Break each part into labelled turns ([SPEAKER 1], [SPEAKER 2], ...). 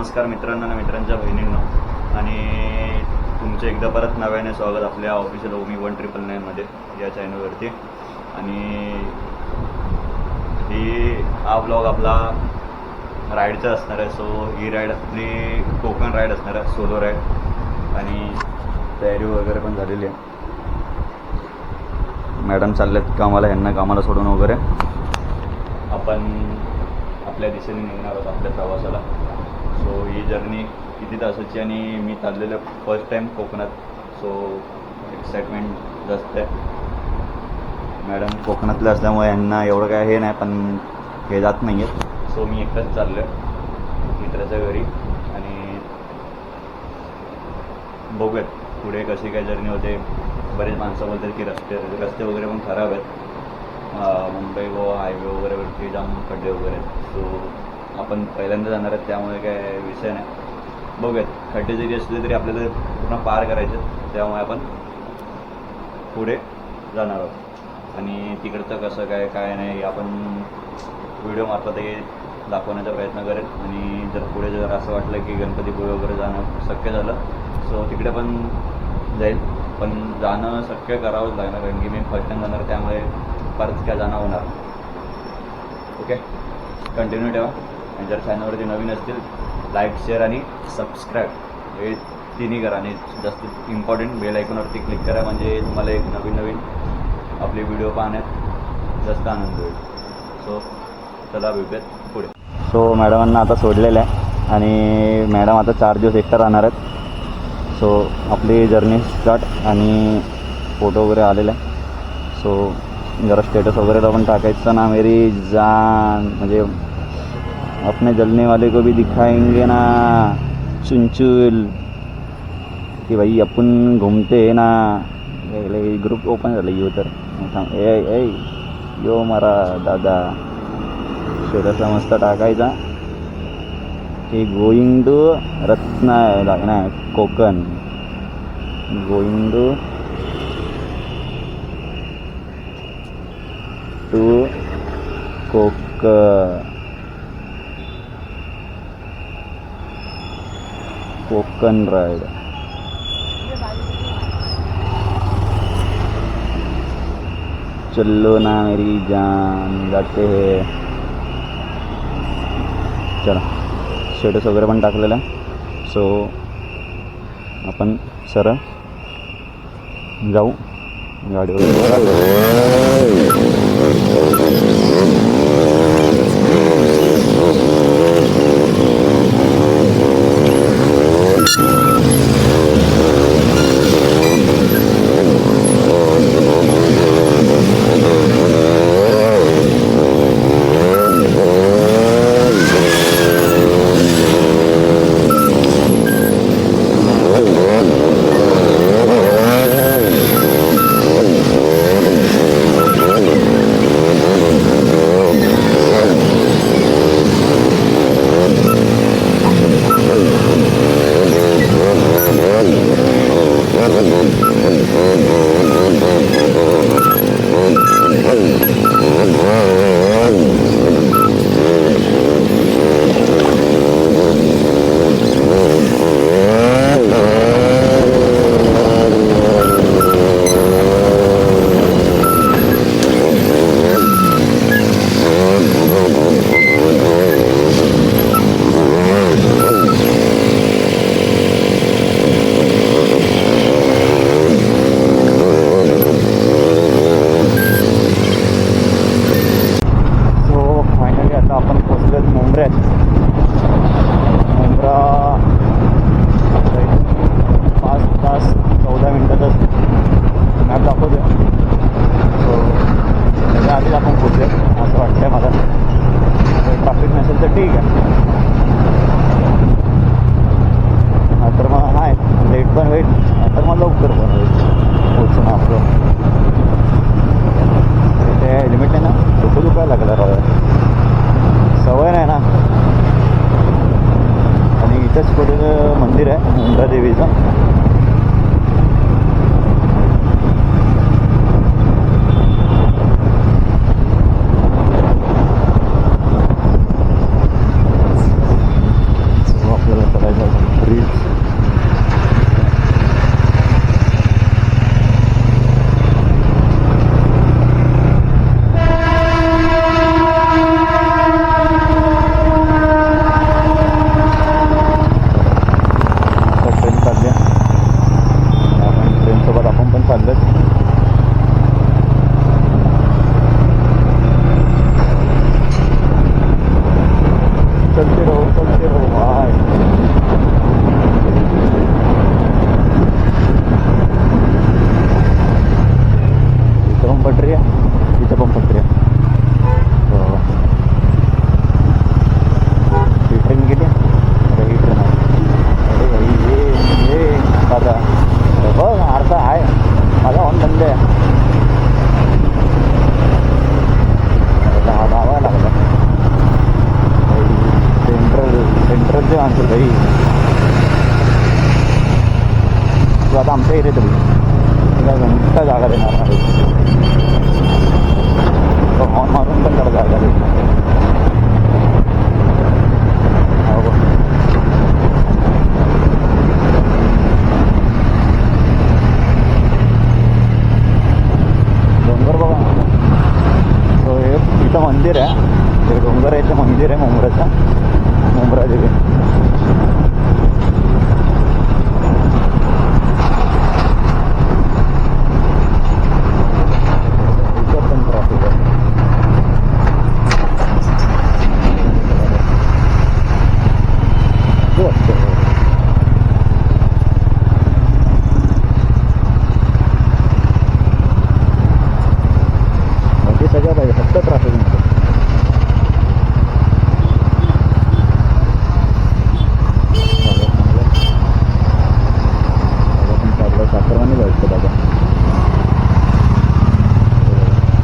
[SPEAKER 1] नमस्कार मित्रांनो आणि मित्रांच्या बहिणींनो, आणि तुमचे एकदा परत नव्याने स्वागत आपल्या ऑफिशियल ओमी 1999 या चॅनलवरती. आणि हा ब्लॉग आपला राईडचा असणार आहे. सो ही राईड आपली कोकण राईड असणार आहे, सोलो राईड. आणि तयारी वगैरे पण झालेली आहे. मॅडम चालल्यात कामाला, यांना कामाला सोडून वगैरे आपण आपल्या दिशेने निघणार आहोत आपल्या प्रवासाला. सो ही जर्नी किती तासाची आणि मी चाललेलं फर्स्ट टाईम कोकणात. सो एक्साइटमेंट जास्त आहे. मॅडम कोकणातले असल्यामुळे यांना एवढं काय हे नाही, पण हे जात नाही आहेत. सो मी एकटाच चाललो आहे मित्राच्या घरी आणि बघूयात पुढे कशी काय जर्नी होते. बरेच माणसं बोलतात की रस्ते वगैरे पण खराब आहेत. मुंबई गोवा हायवे वगैरेवरती जाम खड्डे वगैरे. सो आपण पहिल्यांदा जाणार आहेत त्यामुळे काय विषय नाही. बघूयात, खड्डे जरी असले तरी आपल्याला पूर्ण पार करायचे, त्यामुळे आपण पुढे जाणार आहोत. आणि तिकडचं कसं काय नाही आपण व्हिडिओ मार्फत हे दाखवण्याचा प्रयत्न करेन. आणि जर पुढे जर असं वाटलं की गणपतीपुळे वगैरे जाणं शक्य झालं सो तिकडे पण जाईल. पण जाणं शक्य करावंच लागणार, कारण की मी फर्स्ट टाईम जाणार, त्यामुळे परत काय जाणं होणार. ओके, कंटिन्यू ठेवा. आणि जर चॅनलवरती नवीन असतील लाईक, शेअर आणि सबस्क्राईब हे तिन्ही करा. आणि जास्त इम्पॉर्टंट बेल आयकॉनवरती क्लिक करा, म्हणजे तुम्हाला एक नवीन आपले व्हिडिओ पाहण्यात जास्त आनंद होईल. सो चला भेटूयात पुढे. सो मॅडमांना आता सोडलेलं आहे आणि मॅडम आता 4 दिवस एकटा राहणार आहेत. सो आपली जर्नी स्टार्ट आणि फोटो वगैरे आलेला आहे. सो जरा स्टेटस वगैरह पण टाकायचं ना, मेरी जान, म्हणजे अपने जलने वाले को भी दिखाएंगे ना चुनचुल कि भाई अपन घूमते है ना. ग्रुप ओपन झालं यो तर ए यो मारा दादा स्टेटसला मस्त टाकायचा की going to Ratna Konkan, going to Konkan ride. चलो ना मेरी जान, जाते हैं. चला, स्टेटस वगैरे पण टाकलेला आहे. सो आपण सरळ जाऊ गाडीवर. मंदिर आहे मुंब्रा देवीचं. आपल्याला
[SPEAKER 2] मोठे माणसं काही तू आता आमच्या एरियात तुला घंटा जागा देणार नाही हॉर्न मारून पण त्याला जागा देणार डोंगर बघा सो हे इथं मंदिर आहे ते डोंगराचं मंदिर आहे मुंब्राचं मुंब्रा देवी सगळं पाहिजे फक्त ट्रॅफिकमध्ये साखरवानी जायचं दादा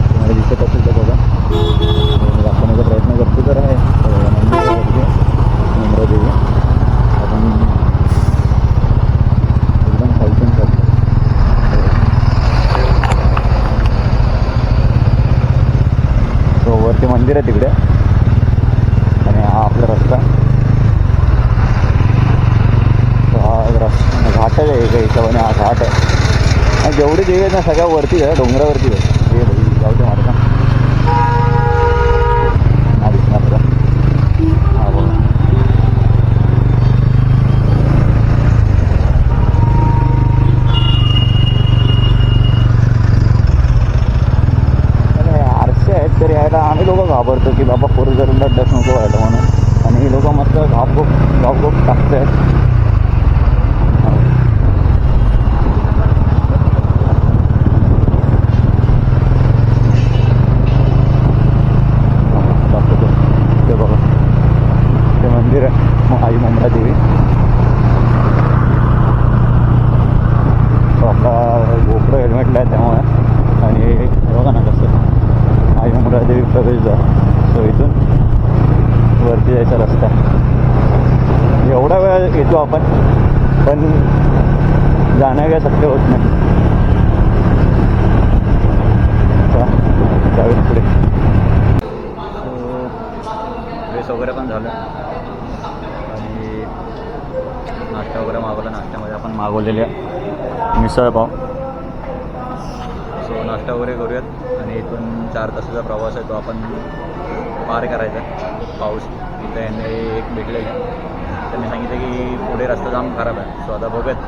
[SPEAKER 2] तुम्हाला दिसत असेल तर बघा दाखवण्याचा प्रयत्न करतो तर आहे मुंब्रा देवी आपण एकदम खालून करतो वरती मंदिर आहे तिकडे आणि हा आपला रस्ता हा रस्ता घाटच आहे एका हिशोबाने हा घाट आहे आणि जेवढी देवी आहेत ना सगळ्या वरतीच आहे डोंगरावरती आहे हे भाई जाऊ दे मार्ग हा दिसणार का हा बघा तर यायला आम्ही लोक घाबरतो की बाबा फोर व्हीलरला डस नको व्हायला म्हणून आणि ही लोक मस्त घापघोप टाकत आहेत ते बघा ते मंदिर आहे आई मुंब्रा देवी तो आपला गोप्रो हेल्मेटला आहे त्यामुळे आणि बघा ना कसं आई मुंब्रा देवी प्रवेशद्वार सो इथून वरती जायचा रस्ता एवढा वेळ येतो आपण पण जाणं काय शक्य होत नाही त्यावेळी पुढे रेस वगैरे पण झालं आणि नाश्ता वगैरे मागवला नाश्त्यामध्ये आपण मागवलेल्या मिसळपाव सो नाश्ता वगैरे करूयात आणि इथून 4 तासाचा प्रवास आहे तो आपण पार करायचा पाऊस इथं यांनी एक भेटलेलं त्यांनी सांगितलं की पुढे रस्ता जाम खराब आहे सो आता बघत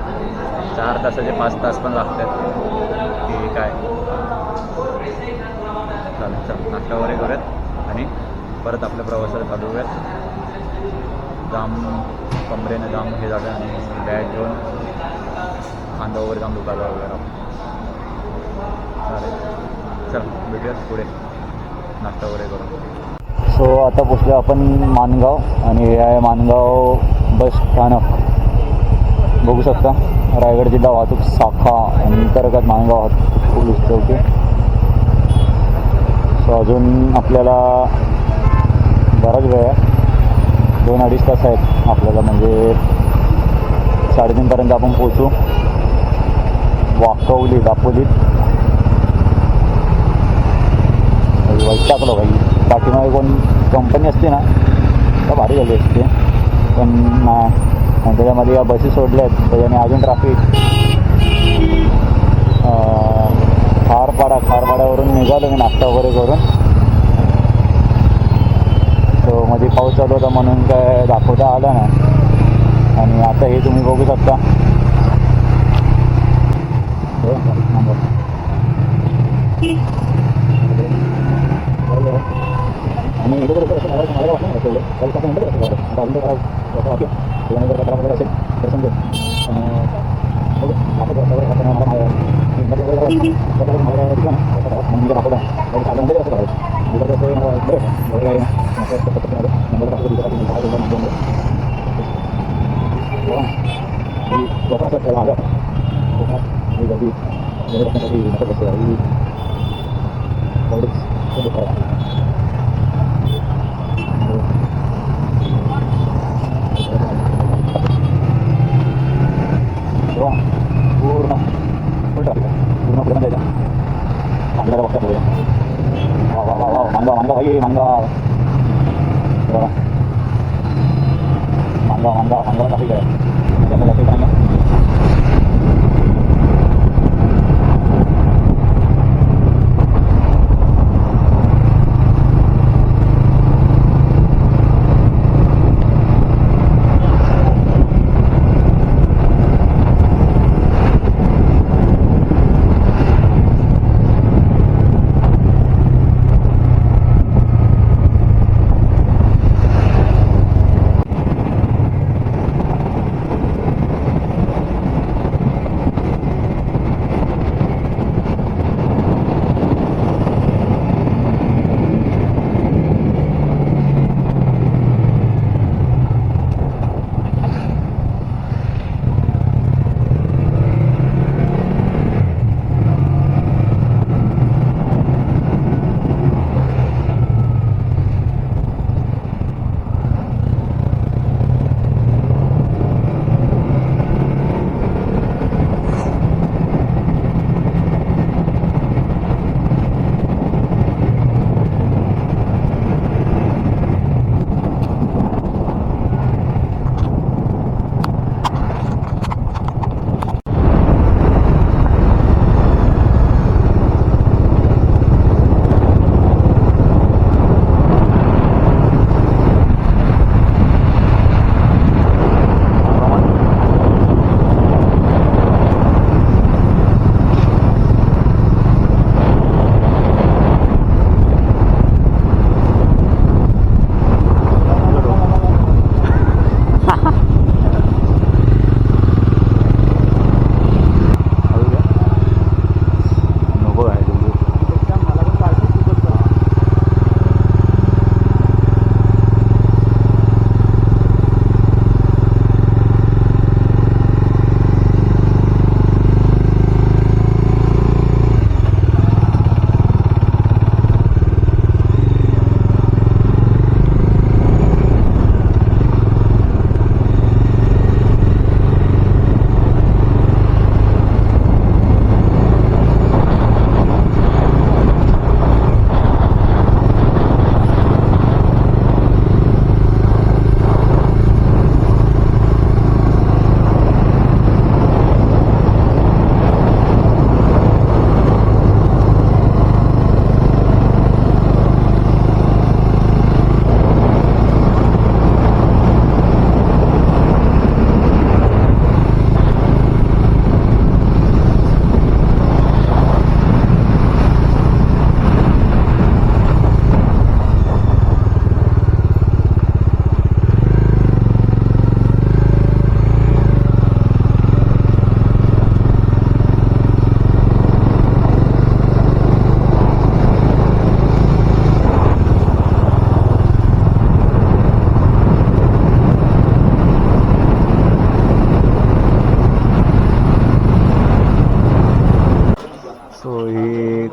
[SPEAKER 2] 4 तासाचे 5 तास पण लागतात की काय चालेल चल नाश्ता वगैरे करूयात आणि परत आपल्या प्रवासाला चालू होऊयात जाम कमरेनं जाम हे झालं आणि बॅग घेऊन खांदा वगैरे जाम दुखायला वगैरे चालेल चल भेटूयात पुढे नाश्ता वगैरे करून सो आता पोचलो आपण माणगाव आणि हे आहे माणगाव बस स्थानक बघू शकता रायगड जिल्हा वाहतूक शाखा अंतर्गत माणगाव पोलीस चौकी सो अजून आपल्याला बराच वेळ आहे 2-2.5 तास आहेत आपल्याला म्हणजे 3:30पर्यंत आपण पोचू वाकवली दापोलीत वैतागलो भाई पाठीमागे कोण कंपनी असते ना तर भारी झाली असते पण नाही आणि त्याच्यामध्ये या बसेस सोडल्या आहेत त्याच्याने अजून ट्रॅफिक खारपाड्यावरून निघालो मी नाश्ता वगैरे करून तो मध्ये पाऊस चालू होता म्हणून काय दाखवता आलं नाही आणि आता हे तुम्ही बघू शकता आणि इकडे असं मला वाटतं तेवढं असेल तर समजेल मांगा काफी काय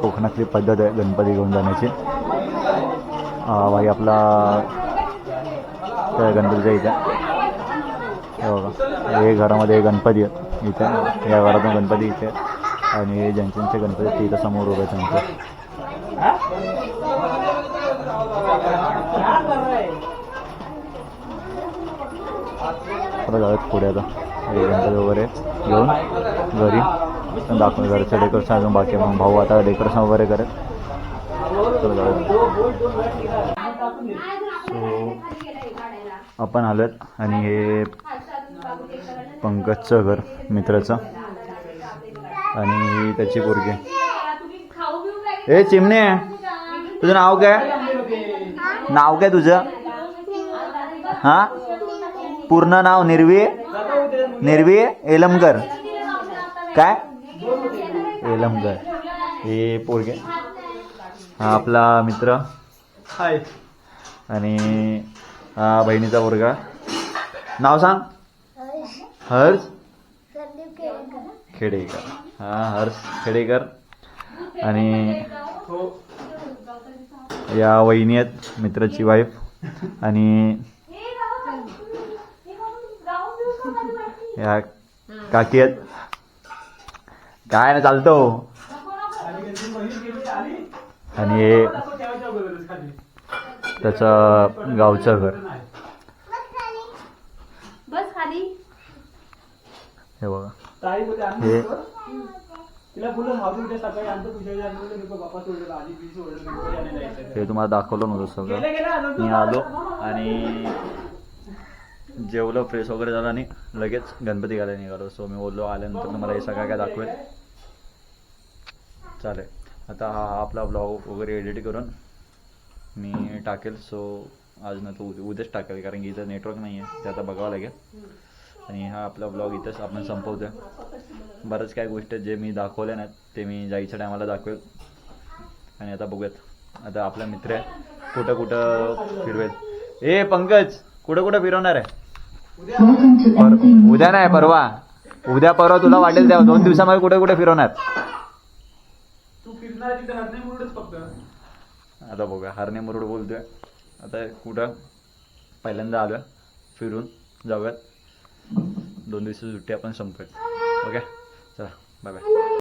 [SPEAKER 2] कोकणातली पद्धत आहे गणपती घेऊन जाण्याची. भाई आपला त्या गणपतीच्या इथे हे बघा, हे घरामध्ये गणपती आहे इथे, या घरातून गणपती इथे आणि ज्यांचे गणपती ते इथं समोर उभे त्यांचे. आता जाऊयात पुढे. आता हे गणपती वगैरे घेऊन घरी दाखवून घरचं डेकोरेशन अजून बाकी आहे. मग भाऊ आता डेकोरेशन वगैरे करत. सो आपण आलोत आणि हे पंकजचं घर मित्राचं आणि त्याची पोरगी. ए चिमणे, तुझं नाव काय? नाव काय तुझं? हां, पूर्ण नाव निर्वी एलमकर. काय एलमकर. हे पोरगे. हा आपला मित्र हाय आणि हा बहिणीचा पोरगा. नाव सांग. हर्ष खेडेकर. हा हर्ष खेडेकर. आणि या वहिनी आहेत मित्राची वाईफ आणि या काकी आहेत. काय ना चालतो. आणि त्याचं गावचं घर.
[SPEAKER 3] बस खाली.
[SPEAKER 2] हे बघा, हे हे तुम्हाला दाखवलं नव्हतं सगळं. मी आलो आणि जेवलं, फ्रेश वगैरे झालं आणि लगेच गणपती घालायला निघालो. सो मी बोललो आल्यानंतर तुम्हाला हे सगळं काय दाखवेल. चालेल, आता हा आपला ब्लॉग वगैरे एडिट करून मी टाकेल. सो आज नाही तर उद्याच टाकेल, कारण की इथं नेटवर्क नाही आहे, ते आता बघावं लागेल. आणि हा आपला ब्लॉग इथंच आपण संपवतो. बरंच काय गोष्ट जे मी दाखवल्या नाहीत ते मी जायच्या टायमाला दाखवेल. आणि आता बघूयात, आता आपला मित्र आहे कुठं कुठं फिरवेल. ए पंकज, कुठं कुठं फिरवणार आहे? उद्या नाही, परवा. उद्या परवा तुला वाटेल तेव्हा 2 दिवसामध्ये कुठे कुठे फिरवणार? आता बघूया, हरणे मुरुड बोलतोय. आता कुठं पहिल्यांदा आलोय, फिरून जाऊयात. 2 दिवसाची सुट्टी आपण संपवेल. ओके, चला बाय बाय.